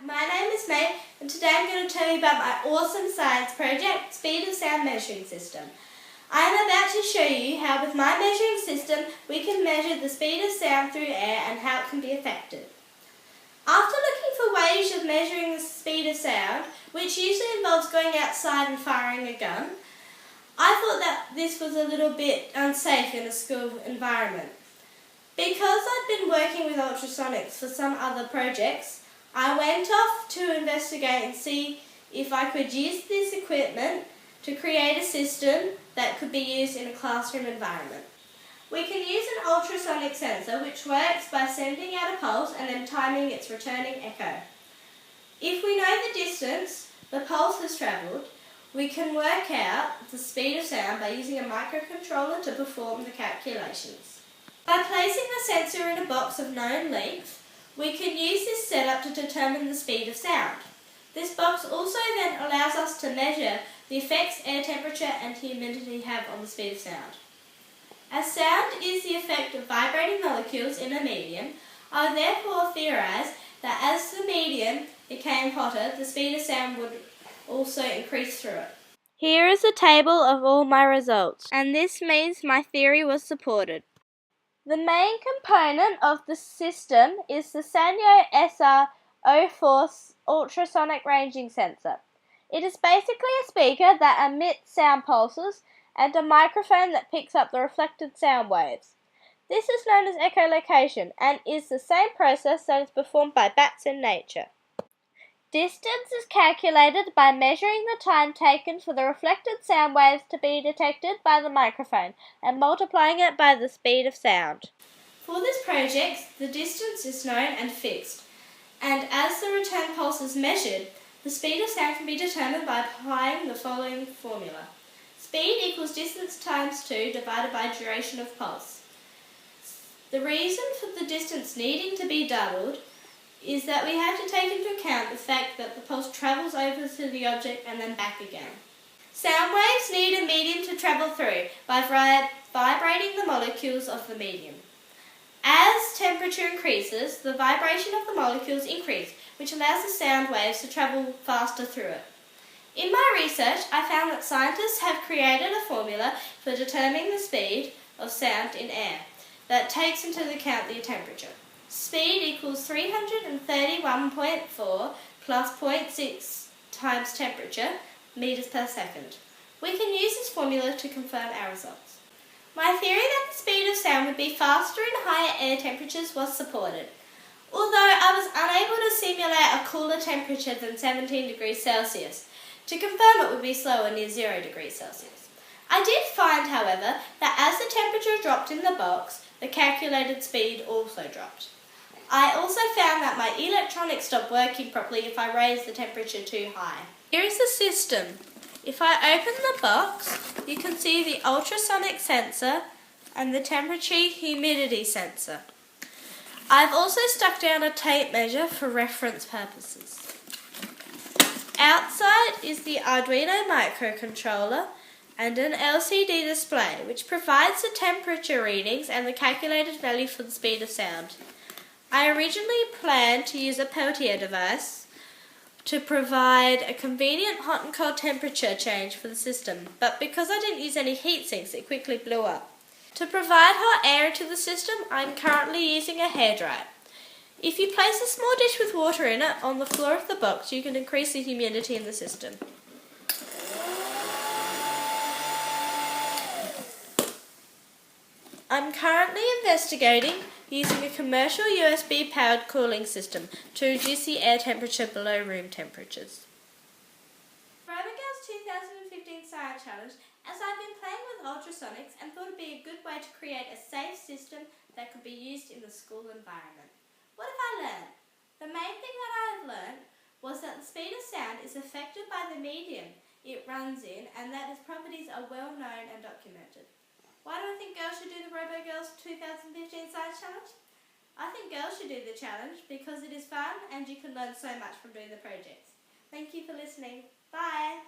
my name is Maeve and today I'm going to tell you about my awesome science project, Speed of Sound Measuring System. I am about to show you how with my measuring system we can measure the speed of sound through air and how it can be affected. After looking for ways of measuring the speed of sound, which usually involves going outside and firing a gun, I thought that this was a little bit unsafe in a school environment. Because I'd been working with ultrasonics for some other projects, I went off to investigate and see if I could use this equipment to create a system that could be used in a classroom environment. We can use an ultrasonic sensor which works by sending out a pulse and then timing its returning echo. If we know the distance the pulse has travelled, we can work out the speed of sound by using a microcontroller to perform the calculations. By placing the sensor in a box of known length, we can use this setup to determine the speed of sound. This box also then allows us to measure the effects air temperature and humidity have on the speed of sound. As sound is the effect of vibrating molecules in a medium, I therefore theorise that as the medium became hotter, the speed of sound would also increase through it. Here is a table of all my results, and this means my theory was supported. The main component of the system is the Sanyo SR04 ultrasonic ranging sensor. It is basically a speaker that emits sound pulses and a microphone that picks up the reflected sound waves. This is known as echolocation and is the same process that is performed by bats in nature. Distance is calculated by measuring the time taken for the reflected sound waves to be detected by the microphone and multiplying it by the speed of sound. For this project, the distance is known and fixed, and as the return pulse is measured, the speed of sound can be determined by applying the following formula. Speed equals distance times 2 divided by duration of pulse. The reason for the distance needing to be doubled is that we have to take into account the fact that the pulse travels over to the object and then back again. Sound waves need a medium to travel through by vibrating the molecules of the medium. As temperature increases, the vibration of the molecules increase, which allows the sound waves to travel faster through it. In my research, I found that scientists have created a formula for determining the speed of sound in air that takes into account the temperature. Speed equals 331.4 plus 0.6 times temperature, meters per second. We can use this formula to confirm our results. My theory that the speed of sound would be faster in higher air temperatures was supported. Although I was unable to simulate a cooler temperature than 17 degrees Celsius, to confirm it would be slower near 0 degrees Celsius. I did find, however, that as the temperature dropped in the box, the calculated speed also dropped. I also found that my electronics stopped working properly if I raised the temperature too high. Here is the system. If I open the box, you can see the ultrasonic sensor and the temperature-humidity sensor. I've also stuck down a tape measure for reference purposes. Outside is the Arduino microcontroller and an LCD display which provides the temperature readings and the calculated value for the speed of sound. I originally planned to use a Peltier device to provide a convenient hot and cold temperature change for the system, but because I didn't use any heat sinks, it quickly blew up. To provide hot air into the system, I'm currently using a hairdryer. If you place a small dish with water in it on the floor of the box, you can increase the humidity in the system. I'm currently investigating using a commercial USB-powered cooling system to reduce the air temperature below room temperatures. Robogals 2015 Science Challenge, as I've been playing with ultrasonics and thought it would be a good way to create a safe system that could be used in the school environment. What have I learned? The main thing that I have learned was that the speed of sound is affected by the medium it runs in and that its properties are well known and documented. Why do I think girls should do the Robogals 2015 Science Challenge? I think girls should do the challenge because it is fun and you can learn so much from doing the projects. Thank you for listening. Bye!